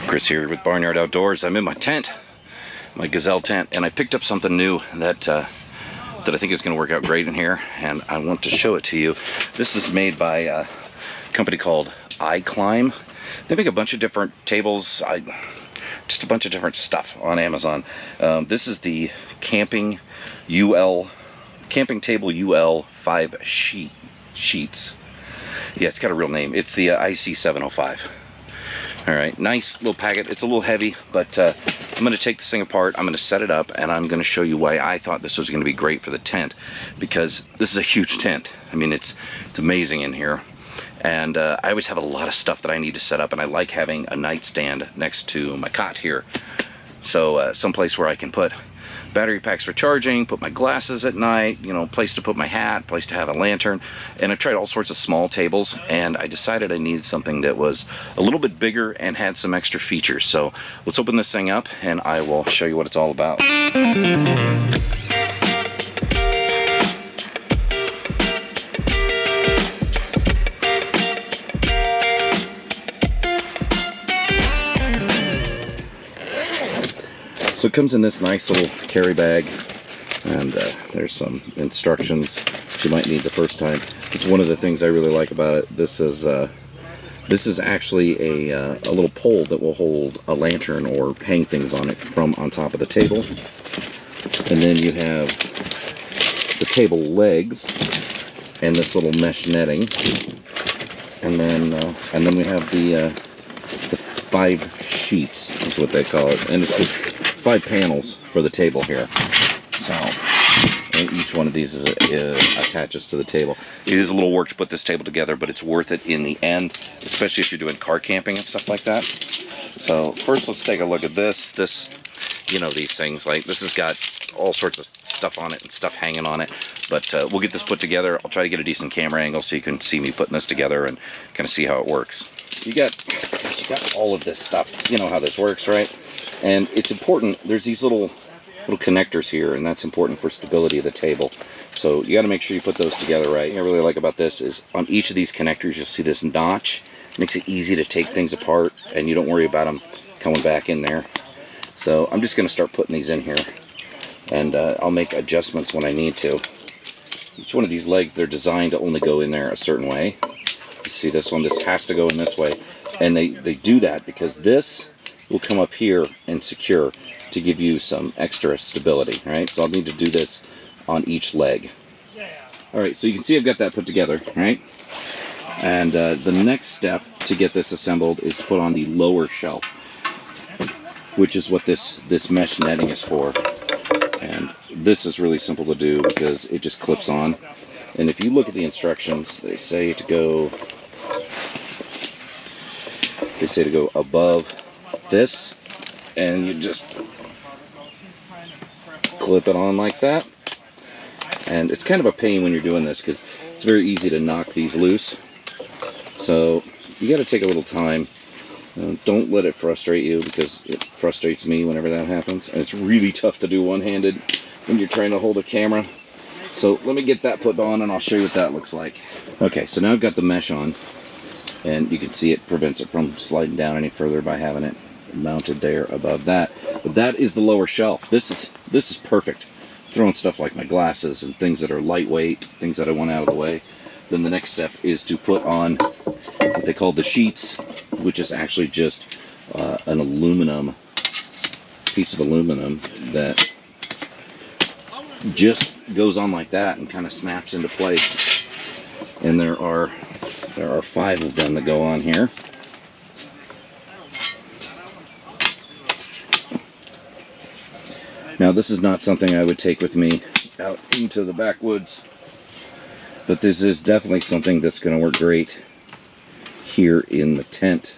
Chris here with Barnyard Outdoors. I'm in my tent, my Gazelle tent, and I picked up something new that I think is going to work out great in here, and I want to show it to you. This is made by a company called iClimb. They make a bunch of different tables, just a bunch of different stuff on Amazon. This is the camping table UL 5 sheets. Yeah, it's got a real name. It's the IC705. All right, nice little packet. It's a little heavy, but I'm going to take this thing apart. I'm going to set it up, and I'm going to show you why I thought this was going to be great for the tent, because this is a huge tent. I mean, it's amazing in here, and I always have a lot of stuff that I need to set up, and I like having a nightstand next to my cot here, so someplace where I can put battery packs for charging, put my glasses at night, you know, place to put my hat, place to have a lantern. And I've tried all sorts of small tables, and I decided I needed something that was a little bit bigger and had some extra features. So let's open this thing up and I will show you what it's all about. So it comes in this nice little carry bag, and there's some instructions that you might need the first time. This is one of the things I really like about it. This is actually a little pole that will hold a lantern or hang things on it from on top of the table. And then you have the table legs and this little mesh netting, and then we have the 5 sheets is what they call it, and it's just 5 panels for the table here. So, and each one of these is attaches to the table. It is a little work to put this table together, but it's worth it in the end, especially if you're doing car camping and stuff like that. So first, let's take a look at this. You know, these things, like this has got all sorts of stuff on it and stuff hanging on it, but we'll get this put together. I'll try to get a decent camera angle so you can see me putting this together and kind of see how it works. You got all of this stuff. You know how this works, right? And it's important. There's these little connectors here, and that's important for stability of the table. So you got to make sure you put those together right. What I really like about this is on each of these connectors you'll see this notch. It makes it easy to take things apart, and you don't worry about them coming back in there. So I'm just going to start putting these in here, and I'll make adjustments when I need to. Each one of these legs, they're designed to only go in there a certain way. You see this one, this has to go in this way, and they do that because this will come up here and secure to give you some extra stability, right? So I'll need to do this on each leg. All right, so you can see I've got that put together, right? And the next step to get this assembled is to put on the lower shelf, which is what this mesh netting is for. And this is really simple to do because it just clips on. And if you look at the instructions, they say to go above this, and you just clip it on like that. And it's kind of a pain when you're doing this because it's very easy to knock these loose. So you got to take a little time. Don't let it frustrate you, because it frustrates me whenever that happens, and it's really tough to do one-handed when you're trying to hold a camera. So let me get that put on and I'll show you what that looks like. Okay, so now I've got the mesh on, and you can see it prevents it from sliding down any further by having it mounted there above that. But that is the lower shelf. This is perfect. Throwing stuff like my glasses and things that are lightweight, things that I want out of the way. Then the next step is to put on what they call the sheets, which is actually just an aluminum piece of aluminum that just goes on like that and kind of snaps into place. And there are 5 of them that go on here. Now this is not something I would take with me out into the backwoods, but this is definitely something that's going to work great here in the tent.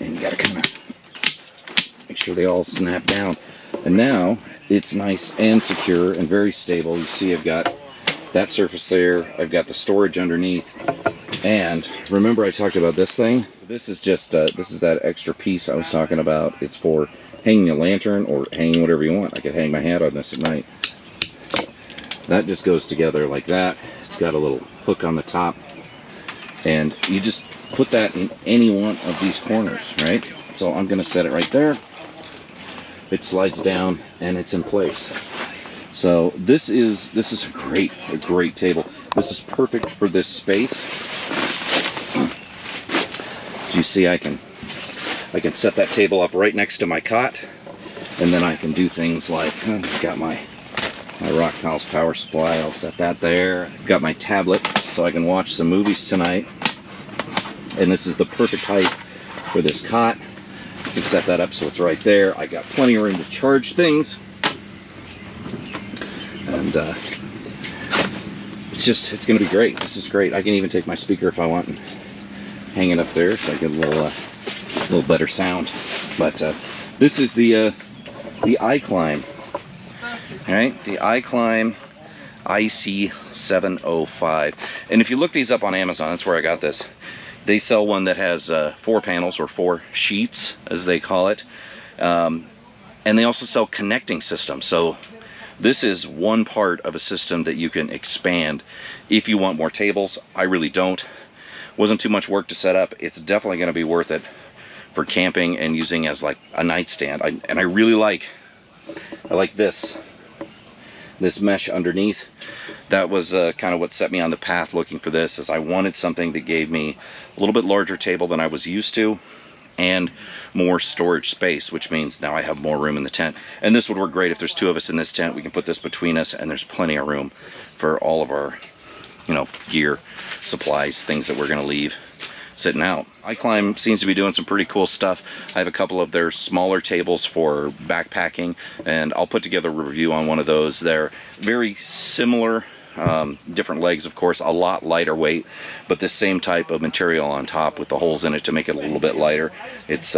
And you got to kind of make sure they all snap down. And now it's nice and secure and very stable. You see I've got that surface there, I've got the storage underneath, and remember I talked about this thing? This is just this is that extra piece I was talking about. It's for hanging a lantern or hanging whatever you want. I could hang my hat on this at night. That just goes together like that. It's got a little hook on the top, and you just put that in any one of these corners, right? So I'm going to set it right there. It slides down and it's in place. So this is a great table. This is perfect for this space. As you see, I can set that table up right next to my cot, and then I can do things like, I've got my Rock Pals power supply, I'll set that there. I've got my tablet so I can watch some movies tonight. And this is the perfect height for this cot. I can set that up so it's right there. I got plenty of room to charge things. And it's going to be great. This is great. I can even take my speaker if I want and hang it up there so I get a little better sound. But this is the iClimb. All right, the iClimb IC705. And if you look these up on Amazon, that's where I got this. They sell one that has 4 panels, or 4 sheets, as they call it. And they also sell connecting systems. So this is one part of a system that you can expand if you want more tables. I really don't. Wasn't too much work to set up. It's definitely going to be worth it for camping and using as like a nightstand. I really like this mesh underneath. That was kind of what set me on the path looking for this, is I wanted something that gave me a little bit larger table than I was used to and more storage space, which means now I have more room in the tent. And this would work great if there's 2 of us in this tent. We can put this between us and there's plenty of room for all of our, gear, supplies, things that we're going to leave sitting out. iClimb seems to be doing some pretty cool stuff. I have a couple of their smaller tables for backpacking, and I'll put together a review on one of those. They're very similar, different legs, of course, a lot lighter weight, but the same type of material on top with the holes in it to make it a little bit lighter. It's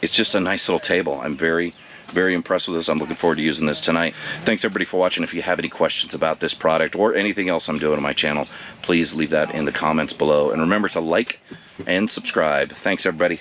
just a nice little table. I'm very impressed with this. I'm looking forward to using this tonight. Thanks everybody for watching. If you have any questions about this product or anything else I'm doing on my channel, please leave that in the comments below. And remember to like and subscribe. Thanks everybody.